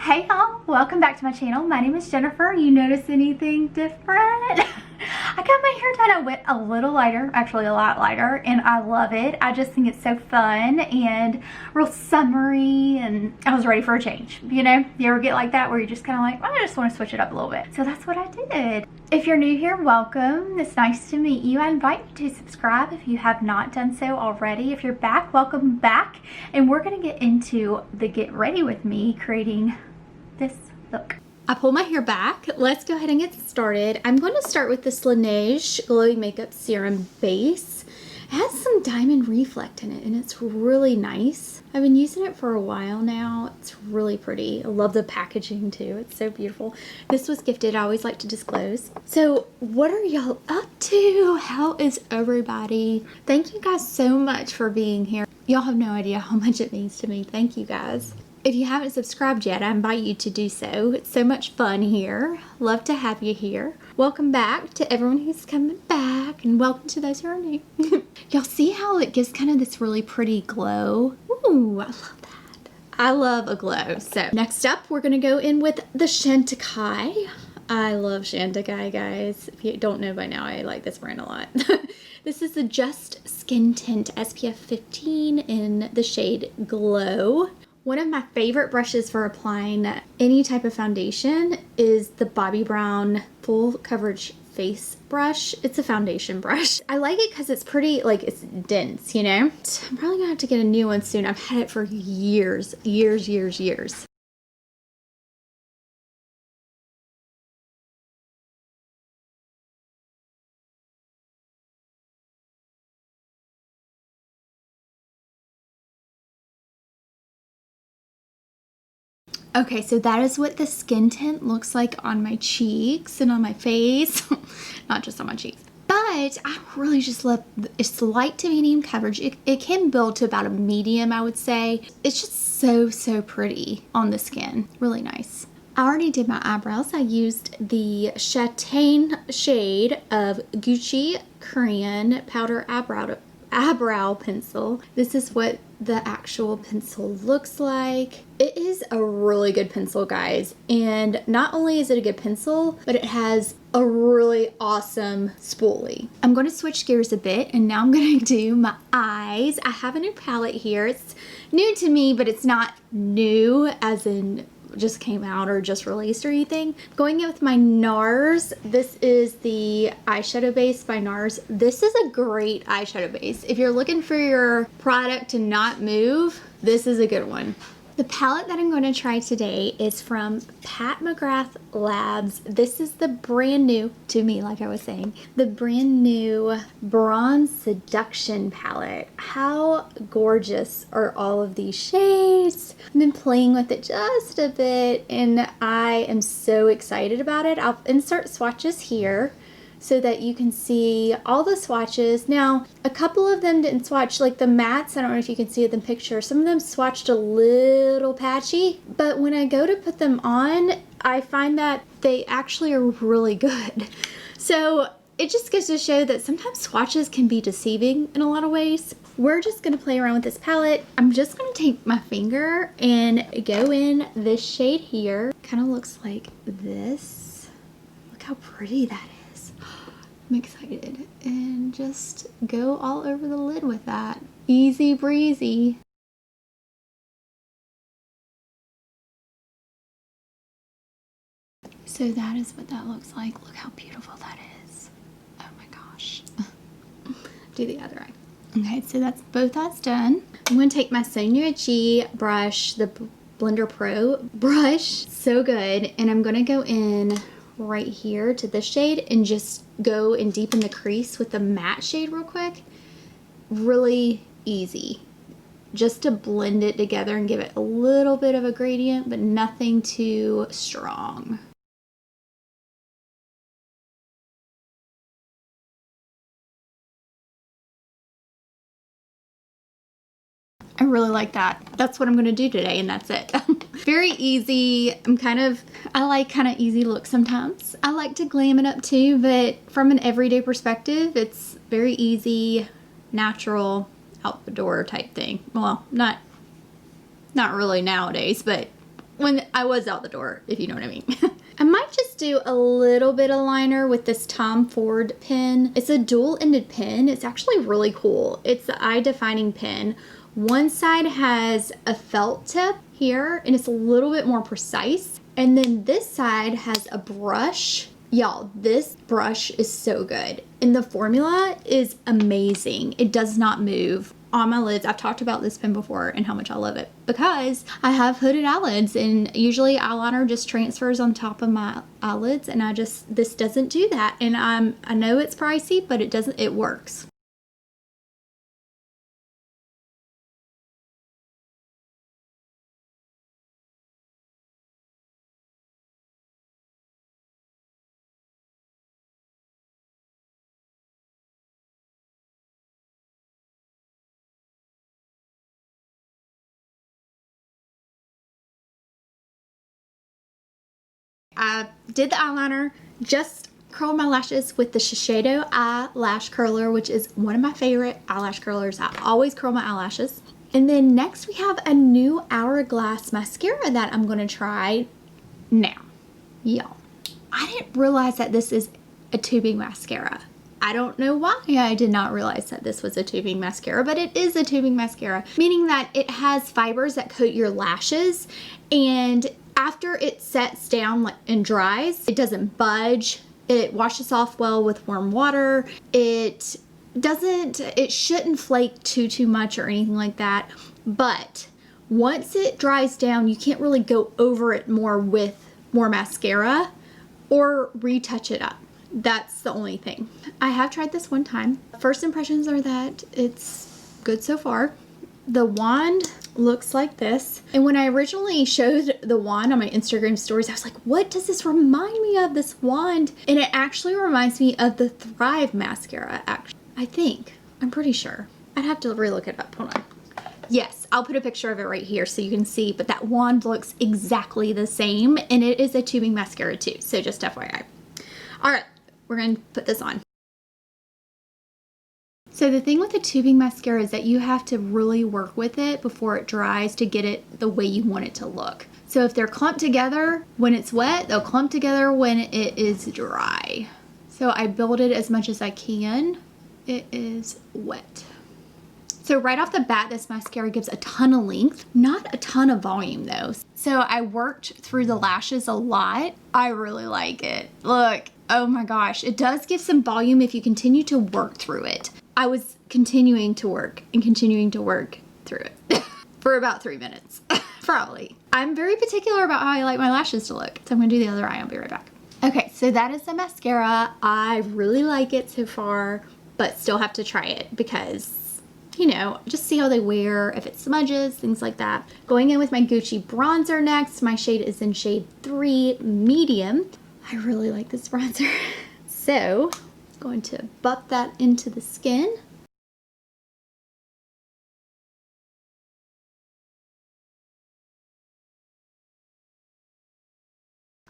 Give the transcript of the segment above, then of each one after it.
Hey y'all, welcome back to my channel. My name is Jennifer. You notice anything different? I got my hair done. I went a little lighter, actually a lot lighter, and I love it. I just think it's so fun and real summery, and I was ready for a change. You know, you ever get like that where you just kind of like, I just want to switch it up a little bit. So that's what I did. If you're new here, welcome. It's nice to meet you. I invite you to subscribe if you have not done so already. If you're back, welcome back. And we're going to get into the get ready with me creating this look. I pull my hair back. Let's go ahead and get started. I'm going to start with this Laneige Glowy Makeup Serum base. It has some diamond reflect in it and it's really nice. I've been using it for a while now. It's really pretty. I love the packaging too. It's so beautiful. This was gifted. I always like to disclose. So what are y'all up to? How is everybody? Thank you guys so much for being here. Y'all have no idea how much it means to me. Thank you guys. If you haven't subscribed yet, I invite you to do so. It's so much fun here. Love to have you here. Welcome back to everyone who's coming back, and welcome to those who are new. Y'all see how it gives kind of this really pretty glow? Ooh, I love that. I love a glow. So next up, we're gonna go in with the Chantecaille. I love Chantecaille, guys. If you don't know by now, I like this brand a lot. This is the Just Skin Tint SPF 15 in the shade Glow. One of my favorite brushes for applying any type of foundation is the Bobbi Brown Full Coverage Face Brush. It's a foundation brush. I like it because it's pretty, like, it's dense, you know? I'm probably gonna have to get a new one soon. I've had it for years. Okay, so that is what the skin tint looks like on my cheeks and on my face. Not just on my cheeks. But I really just love, it's light to medium coverage. It can build to about a medium, I would say. It's just so pretty on the skin. Really nice. I already did my eyebrows. I used the Châtain shade of Gucci Crayon Powder Eyebrow Pencil. This is what the actual pencil looks like. It is a really good pencil, guys, and not only is it a good pencil, but it has a really awesome spoolie. I'm going to switch gears a bit, and now I'm going to do my eyes. I have a new palette here. It's new to me, but it's not new as in just came out or just released or anything. Going in with my NARS. This is the eyeshadow base by NARS. This is a great eyeshadow base. If you're looking for your product to not move, this is a good one. The palette that I'm going to try today is from McGRATH Labs. This is the brand new, to me like I was saying, the brand new Bronze Seduction palette. How gorgeous are all of these shades? I've been playing with it just a bit and I am so excited about it. I'll insert swatches here so that you can see all the swatches. Now, a couple of them didn't swatch, like the mattes, I don't know if you can see it in the picture, some of them swatched a little patchy, but when I go to put them on, I find that they actually are really good. So it just goes to show that sometimes swatches can be deceiving in a lot of ways. We're just gonna play around with this palette. I'm just gonna take my finger and go in this shade here. Kind of looks like this. Look how pretty that is. I'm excited, and just go all over the lid with that. Easy breezy. So that is what that looks like. Look how beautiful that is. Oh my gosh. Do the other eye. Okay, so that's both eyes done. I'm going to take my Sonia G brush, the Blender Pro brush. So good. And I'm going to go in right here to this shade and just go and deepen the crease with the matte shade real quick. Really easy, just to blend it together and give it a little bit of a gradient, but nothing too strong. I really like that. That's what I'm gonna do today, and that's it. Very easy. I like kind of easy looks sometimes. I like to glam it up too, but from an everyday perspective, it's very easy, natural, out the door type thing. Well, not really nowadays, but when I was out the door, if you know what I mean. I might just do a little bit of liner with this Tom Ford pen. It's a dual-ended pen. It's actually really cool. It's the eye defining pen. One side has a felt tip here, and it's a little bit more precise. And then this side has a brush. Y'all, this brush is so good. And the formula is amazing. It does not move on my lids. I've talked about this pen before and how much I love it because I have hooded eyelids, and usually eyeliner just transfers on top of my eyelids, and this doesn't do that. And I know it's pricey, but it works. I did the eyeliner, just curled my lashes with the Shiseido eyelash curler, which is one of my favorite eyelash curlers. I always curl my eyelashes. And then next we have a new Hourglass mascara that I'm going to try now. Y'all, I didn't realize that this is a tubing mascara. I don't know why I did not realize that this was a tubing mascara, but it is a tubing mascara, meaning that it has fibers that coat your lashes, and after it sets down and dries, it doesn't budge. It washes off well with warm water. It shouldn't flake too much or anything like that, but once it dries down, you can't really go over it more with more mascara or retouch it up. That's the only thing. I have tried this one time. First impressions are that it's good so far. The wand looks like this. And when I originally showed the wand on my Instagram stories, I was like, what does this remind me of, this wand? And it actually reminds me of the Thrive mascara, actually. I think. I'm pretty sure. I'd have to relook it up. Hold on. Yes, I'll put a picture of it right here so you can see, but that wand looks exactly the same, and it is a tubing mascara too, so just FYI. All right, we're going to put this on. So the thing with the tubing mascara is that you have to really work with it before it dries to get it the way you want it to look. So if they're clumped together when it's wet, they'll clump together when it is dry. So I build it as much as I can. It is wet. So right off the bat, this mascara gives a ton of length, not a ton of volume though. So I worked through the lashes a lot. I really like it. Look, oh my gosh, it does give some volume if you continue to work through it. I was continuing to work and continuing to work through it for about 3 minutes, probably. I'm very particular about how I like my lashes to look. So I'm gonna do the other eye, I'll be right back. Okay, so that is the mascara. I really like it so far, but still have to try it because, you know, just see how they wear, if it smudges, things like that. Going in with my Gucci bronzer next. My shade is in shade 3 medium. I really like this bronzer. So, going to buff that into the skin.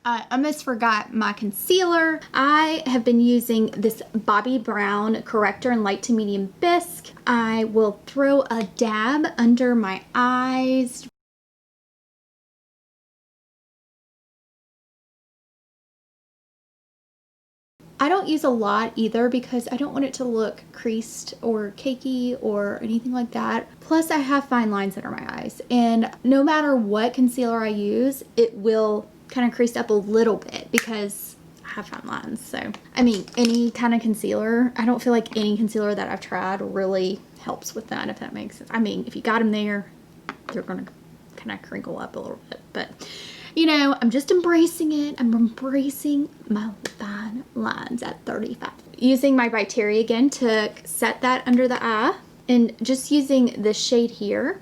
I almost forgot my concealer. I have been using this Bobbi Brown corrector in light to medium bisque. I will throw a dab under my eyes. I don't use a lot either because I don't want it to look creased or cakey or anything like that. Plus I have fine lines under my eyes, and no matter what concealer I use, it will kind of crease up a little bit because I have fine lines. So, I mean, any kind of concealer, I don't feel like any concealer that I've tried really helps with that, if that makes sense. I mean, if you got them there, they're going to kind of crinkle up a little bit, but you know, I'm just embracing it. I'm embracing my fine lines at 35. Using my By Terry again to set that under the eye, and just using this shade here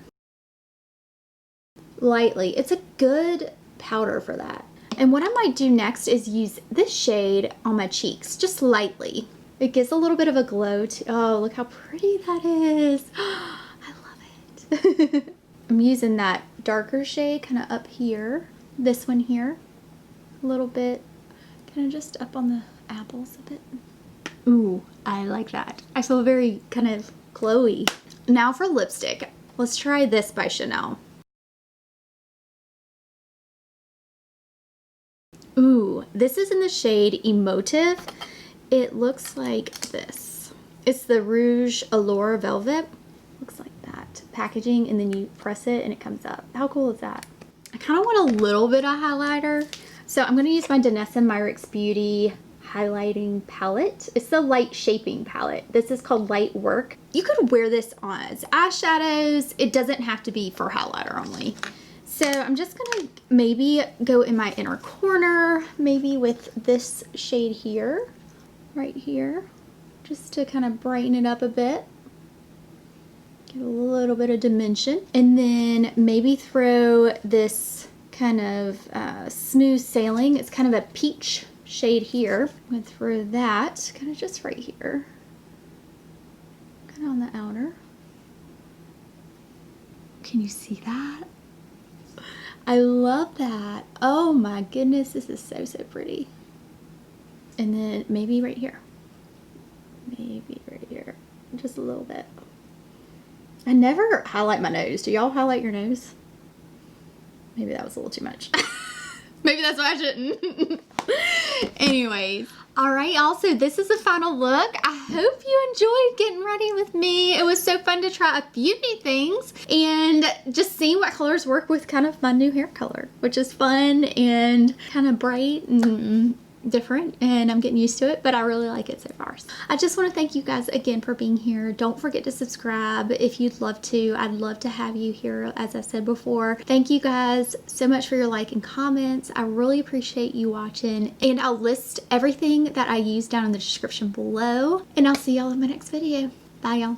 lightly. It's a good powder for that. And what I might do next is use this shade on my cheeks, just lightly. It gives a little bit of a glow to, oh, look how pretty that is. I love it. I'm using that darker shade kind of up here. This one here, a little bit, kind of just up on the apples a bit. Ooh, I like that. I feel very kind of glowy. Now for lipstick, let's try this by Chanel. Ooh, this is in the shade Emotive. It looks like this. It's the Rouge Allure Velvet. Looks like that. Packaging, and then you press it and it comes up. How cool is that? I kind of want a little bit of highlighter. So I'm going to use my Danessa Myricks Beauty highlighting palette. It's the light shaping palette. This is called Light Work. You could wear this on as eyeshadows. It doesn't have to be for highlighter only. So I'm just gonna maybe go in my inner corner, maybe with this shade here, right here, just to kind of brighten it up a bit. Give a little bit of dimension. And then maybe throw this kind of smooth sailing. It's kind of a peach shade here. I'm gonna throw that kind of just right here, kind of on the outer. Can you see that? I love that. Oh my goodness, this is so, so pretty. And then maybe right here. Maybe right here. Just a little bit. I never highlight my nose. Do y'all highlight your nose? Maybe that was a little too much. Maybe that's why I shouldn't. Anyways. Alright, y'all, so this is the final look. I hope you enjoyed getting ready with me. It was so fun to try a few new things and just seeing what colors work with kind of my new hair color, which is fun and kind of bright and different, and I'm getting used to it, but I really like it so far. I just want to thank you guys again for being here. Don't forget to subscribe if you'd love to. I'd love to have you here, as I said before. Thank you guys so much for your like and comments. I really appreciate you watching, and I'll list everything that I use down in the description below, and I'll see y'all in my next video. Bye, y'all.